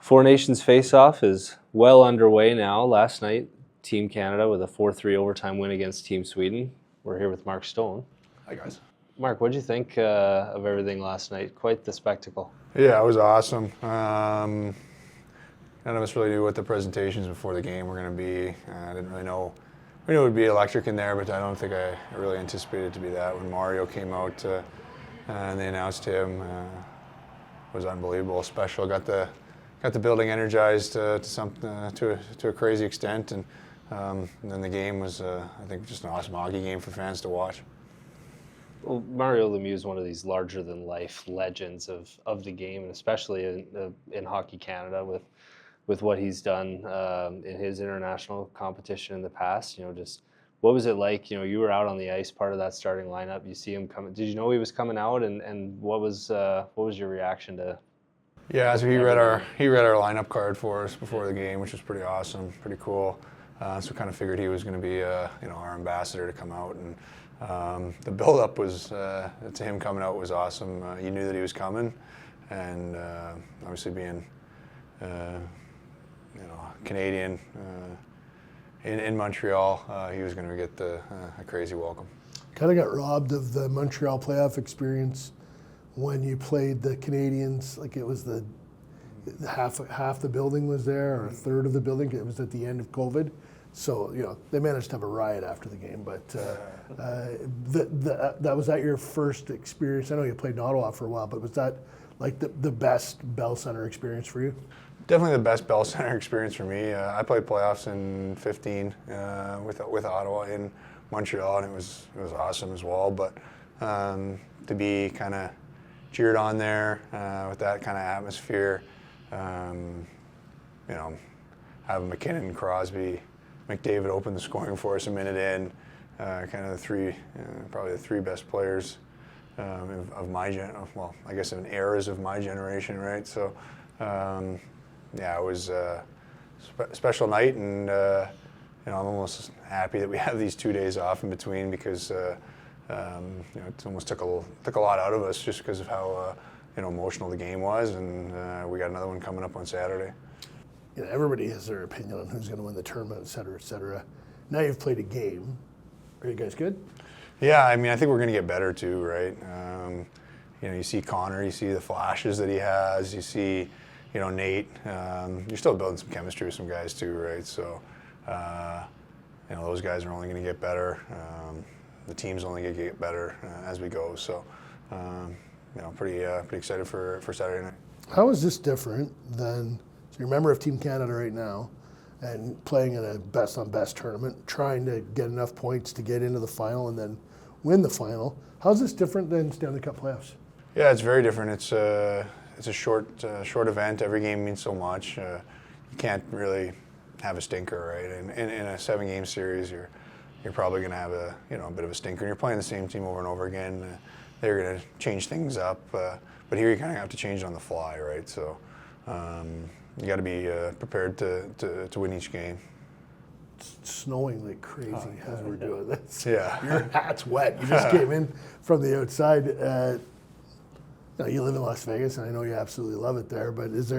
4Nations Faceoff is well underway now. Last night, Team Canada with a 4-3 overtime win against Team Sweden. We're here with Mark Stone. Hi, guys. Mark, what did you think of everything last night? Quite the spectacle. Yeah, it was awesome. None of us really knew what the presentations before the game were going to be. I didn't really know. We knew it would be electric in there, but I don't think I really anticipated it to be that. When Mario came out and they announced him, it was unbelievable, special. Got the building energized to a crazy extent, and then the game was, I think, just an awesome hockey game for fans to watch. Well, Mario Lemieux is one of these larger-than-life legends of the game, and especially in Hockey Canada with what he's done in his international competition in the past. Just what was it like? You were out on the ice, part of that starting lineup. You see him coming. Did you know he was coming out? And what was your reaction to? Yeah, so he read our lineup card for us before the game, which was pretty awesome, pretty cool. So kind of figured he was going to be our ambassador to come out, and the build-up was to him coming out was awesome. You knew that he was coming, and obviously being Canadian in Montreal, he was going to get a crazy welcome. Kind of got robbed of the Montreal playoff experience when you played the Canadians. Like, it was the half the building was there, or a third of the building. It was at the end of COVID. So, they managed to have a riot after the game, but that was that your first experience? I know you played in Ottawa for a while, but was that like the best Bell Center experience for you? Definitely the best Bell Center experience for me. I played playoffs in 15 with Ottawa in Montreal, and it was awesome as well. But to be kind of cheered on there with that kind of atmosphere, having McKinnon, Crosby, McDavid open the scoring for us a minute in, kind of probably the three best players of my I guess in eras of my generation, right? So, it was a special night, and I'm almost happy that we have these 2 days off in between, because it almost took a lot out of us just because of how emotional the game was, and we got another one coming up on Saturday. Everybody has their opinion on who's going to win the tournament, et cetera, et cetera. Now you've played a game. Are you guys good? Yeah, I think we're going to get better too, right? You see Connor, you see the flashes that he has, you see, Nate. You're still building some chemistry with some guys too, right? So, those guys are only going to get better. The team's only going to get better as we go. So, pretty excited for Saturday night. How is this different than? So you're a member of Team Canada right now, and playing in a best-on-best tournament, trying to get enough points to get into the final and then win the final. How's this different than Stanley Cup playoffs? Yeah, it's very different. It's a short event. Every game means so much. You can't really have a stinker, right? And in a 7-game series, you're probably going to have a bit of a stinker. And you're playing the same team over and over again. They're going to change things up, but here you kind of have to change it on the fly, right? So. You got to be prepared to win each game. It's snowing like crazy as we're doing this. Yeah. Your hat's wet. You just came in from the outside. You live in Las Vegas, and I know you absolutely love it there, but it's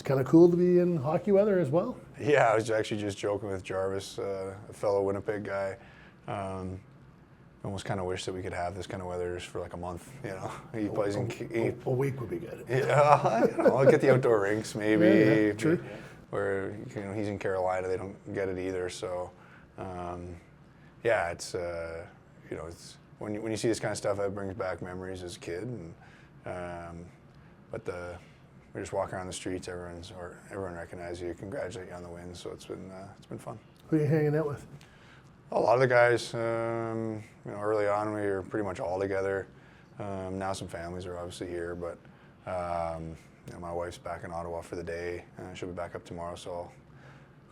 kind of cool to be in hockey weather as well? Yeah, I was actually just joking with Jarvis, a fellow Winnipeg guy. Almost kind of wish that we could have this kind of weather just for like a month. He plays in a week would be good. Yeah, I'll get the outdoor rinks maybe. Yeah, true. Where he's in Carolina, they don't get it either. So, it's it's when you see this kind of stuff, that brings back memories as a kid. And we're just walking around the streets, everyone recognizes you, congratulate you on the win. So it's been fun. Who are you hanging out with? A lot of the guys, early on we were pretty much all together. Now some families are obviously here, but my wife's back in Ottawa for the day. She'll be back up tomorrow, so I'll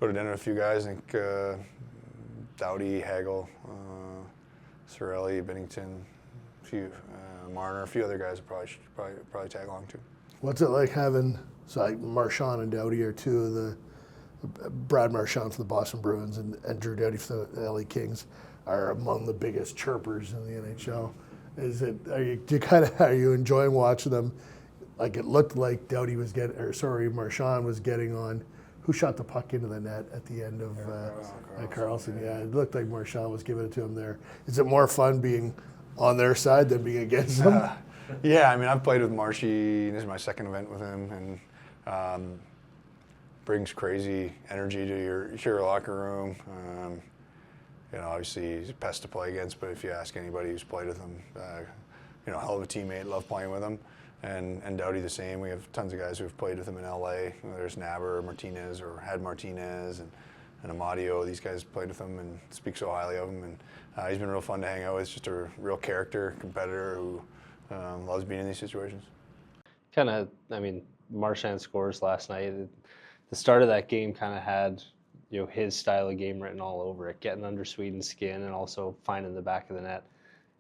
go to dinner with a few guys. I think Doughty, Hagel, Sorelli, Bennington, Marner, a few other guys will probably tag along too. What's it like having Marchand and Doughty are two of the Brad Marchand from the Boston Bruins and Drew Doughty from the LA Kings are among the biggest chirpers in the NHL. Are you enjoying watching them like it looked like Marchand was getting on. Who shot the puck into the net at the end of Carlson? Yeah, it looked like Marchand was giving it to him there. Is it more fun being on their side than being against them? Yeah, I mean, I've played with Marshy. This is my second event with him, and brings crazy energy to your locker room. Obviously he's a pest to play against, but if you ask anybody who's played with him, hell of a teammate, love playing with him. And Doughty the same. We have tons of guys who have played with him in LA. There's Naber, Martinez, or had Martinez, and Amadio. These guys played with him and speak so highly of him. And he's been real fun to hang out with. He's just a real character, competitor who loves being in these situations. Marchand scores last night. The start of that game kind of had his style of game written all over it, getting under Sweden's skin and also finding the back of the net.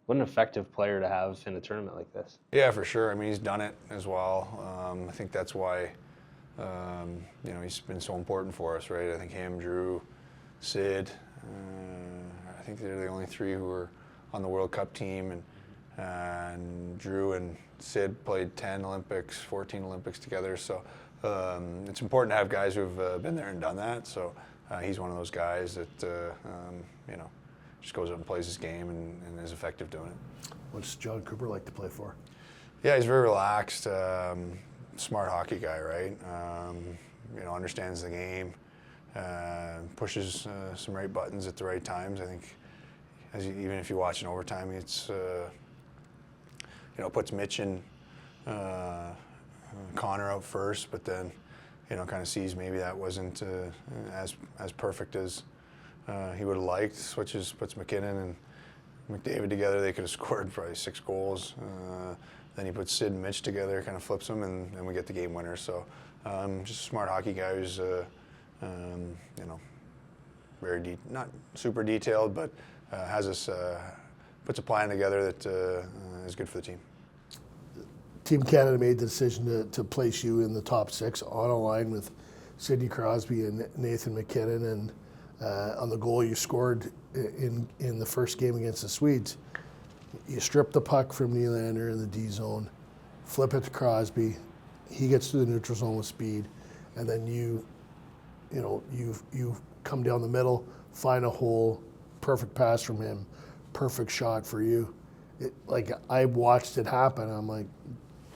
What an effective player to have in a tournament like this. Yeah, for sure. I mean, he's done it as well. I think that's why, he's been so important for us, right? I think him, Drew, Sid, I think they're the only three who were on the World Cup team. And Drew and Sid played 10 Olympics, 14 Olympics together. So it's important to have guys who've been there and done that. So he's one of those guys that, just goes out and plays his game and is effective doing it. What's John Cooper like to play for? Yeah, he's very relaxed, smart hockey guy, right? Understands the game, pushes some right buttons at the right times. I think even if you watch in overtime, it's puts Mitch and Connor out first, but then kind of sees maybe that wasn't as perfect as he would have liked. Puts McKinnon and McDavid together. They could have scored probably 6 goals. Then he puts Sid and Mitch together, kind of flips them, and then we get the game winner. So just a smart hockey guy who's very not super detailed, but has us puts a plan together that is good for the team. Team Canada made the decision to place you in the top 6 on a line with Sidney Crosby and Nathan McKinnon, and on the goal you scored in the first game against the Swedes. You strip the puck from Nylander in the D zone, flip it to Crosby, he gets to the neutral zone with speed, and then you come down the middle, find a hole, perfect pass from him, perfect shot for you. I watched it happen. I'm like,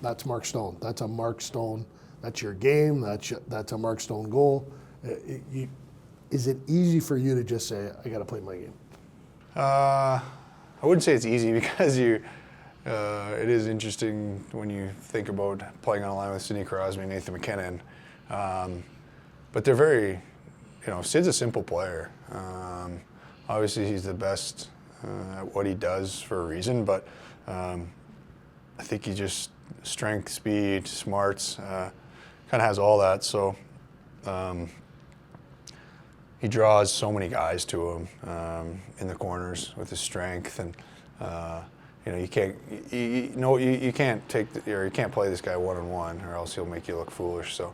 that's Mark Stone. That's a Mark Stone. That's your game. That's a Mark Stone goal. Is it easy for you to just say, I got to play my game? I wouldn't say it's easy because it is interesting when you think about playing on a line with Sidney Crosby and Nathan McKinnon. But they're very, Sid's a simple player. Obviously, he's the best at what he does for a reason, but I think he just strength, speed, smarts, kind of has all that. So he draws so many guys to him in the corners with his strength, and you can't play this guy one-on-one, or else he'll make you look foolish. So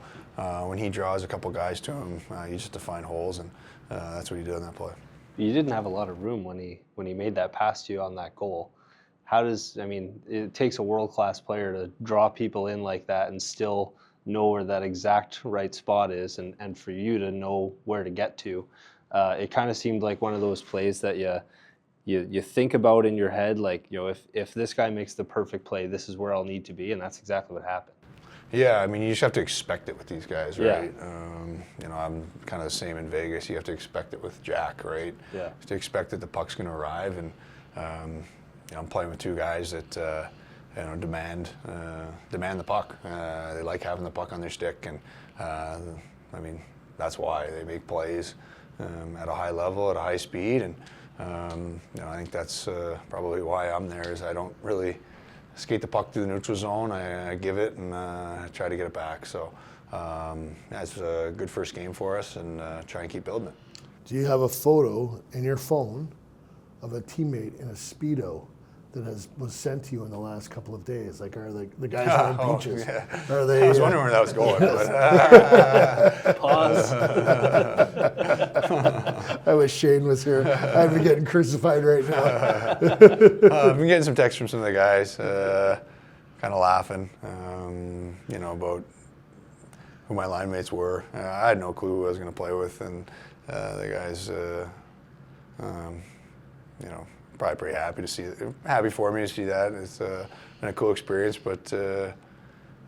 when he draws a couple guys to him, you just have to find holes, and that's what he did on that play. You didn't have a lot of room when he made that pass to you on that goal. It takes a world-class player to draw people in like that and still know where that exact right spot is, and for you to know where to get to. It kind of seemed like one of those plays that you think about in your head, like, if this guy makes the perfect play, this is where I'll need to be, and that's exactly what happened. Yeah, you just have to expect it with these guys, right? Yeah. I'm kind of the same in Vegas. You have to expect it with Jack, right? Yeah. You have to expect that the puck's going to arrive, and I'm playing with 2 guys that demand the puck. They like having the puck on their stick, and that's why they make plays at a high level, at a high speed, and I think that's probably why I'm there. Is I don't really skate the puck through the neutral zone. I give it and try to get it back. So that's a good first game for us, and try and keep building it. Do you have a photo in your phone of a teammate in a Speedo that was sent to you in the last couple of days? Like, are the guys on beaches? Yeah. Are they? I was wondering where that was going. Pause. I wish Shane was here. I'd be getting crucified right now. I've been getting some texts from some of the guys, kind of laughing, about who my line mates were. I had no clue who I was going to play with, and the guys, probably pretty happy for me to see that. It's been a cool experience, but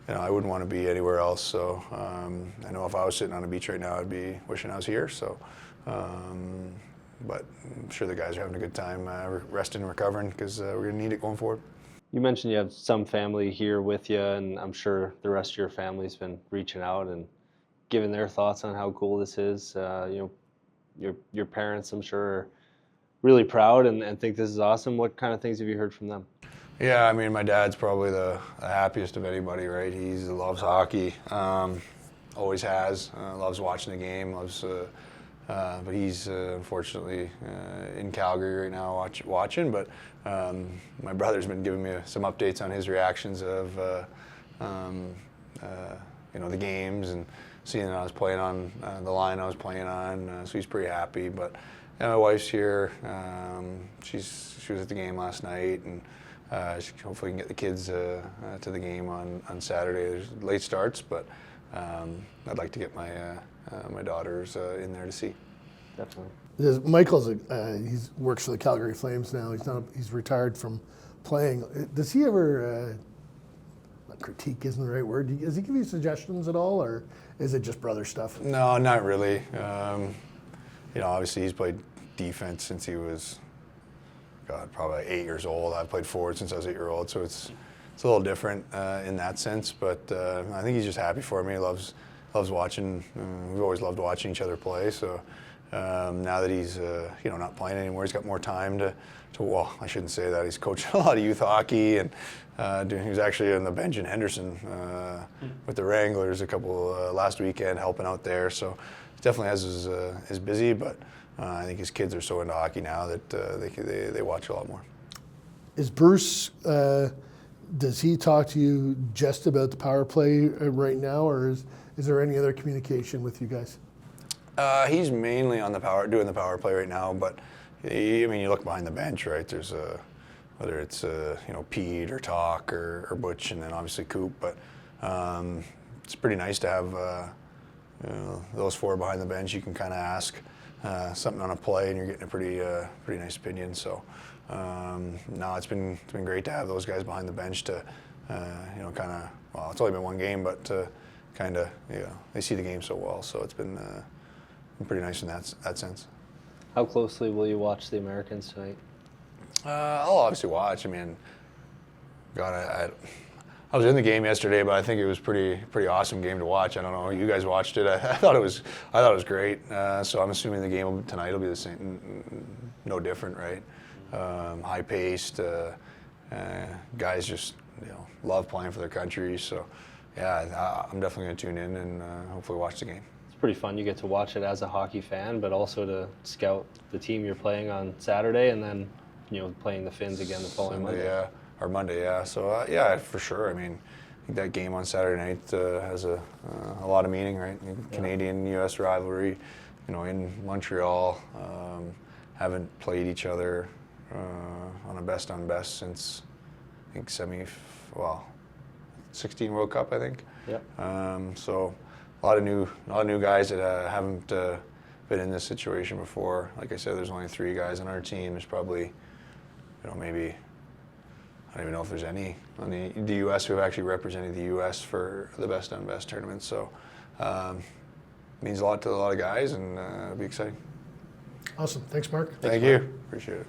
I wouldn't want to be anywhere else. So I know if I was sitting on a beach right now, I'd be wishing I was here. So, but I'm sure the guys are having a good time resting and recovering, because we're going to need it going forward. You mentioned you have some family here with you, and I'm sure the rest of your family's been reaching out and giving their thoughts on how cool this is. Your parents, I'm sure, are really proud and think this is awesome. What kind of things have you heard from them? Yeah, I mean, my dad's probably the happiest of anybody, right? He loves hockey, always has, loves watching the game, but he's unfortunately in Calgary right now watching. But my brother's been giving me some updates on his reactions of the games, and seeing that I was playing on the line I was playing on, so he's pretty happy. But my wife's here. She was at the game last night, and hopefully can get the kids to the game on Saturday. There's late starts, but I'd like to get my daughters in there to see. Definitely. Michael's he works for the Calgary Flames now. He's retired from playing. Does he ever critique isn't the right word? Does he give you suggestions at all, or is it just brother stuff? No, not really. Obviously he's played defense since he was, probably 8 years old. I've played forward since I was 8 years old, so it's a little different in that sense. But I think he's just happy for me. He loves watching. We've always loved watching each other play. So now that he's not playing anymore, he's got more time to. Well, I shouldn't say that. He's coaching a lot of youth hockey, and he was actually on the bench in Henderson with the Wranglers a couple last weekend, helping out there. So he definitely has his busy, but I think his kids are so into hockey now that they watch a lot more. Is Bruce? Does he talk to you just about the power play right now, or is there any other communication with you guys? He's mainly on doing the power play right now, but you look behind the bench, right? There's whether it's Pete or Talk or Butch, and then obviously Coop. But it's pretty nice to have those four behind the bench. You can kind of ask something on a play, and you're getting a pretty nice opinion. So no, it's been great to have those guys behind the bench to it's only been one game, but to they see the game so well. So it's been pretty nice in that sense. How closely will you watch the Americans tonight? I'll obviously watch. I mean, I was in the game yesterday, but I think it was pretty awesome game to watch. I don't know, you guys watched it. I thought it was great. So I'm assuming the game tonight will be the same, no different, right? High paced. Guys just love playing for their country. So yeah, I'm definitely going to tune in and hopefully watch the game. It's pretty fun. You get to watch it as a hockey fan, but also to scout the team you're playing on Saturday, and then playing the Finns again the following Monday. Or Monday, yeah. So yeah, for sure. I mean, I think that game on Saturday night has a lot of meaning, right? Canadian-U.S. rivalry, in Montreal. Haven't played each other on a best-on-best since I think 16 World Cup, I think. Yep. So a lot of new guys that haven't been in this situation before. Like I said, there's only 3 guys on our team. There's probably, maybe, I don't even know if there's any on the U.S. who have actually represented the U.S. for the best-on-best tournament. So means a lot to a lot of guys, and it'll be exciting. Awesome. Thanks, Mark. Thank you. Appreciate it.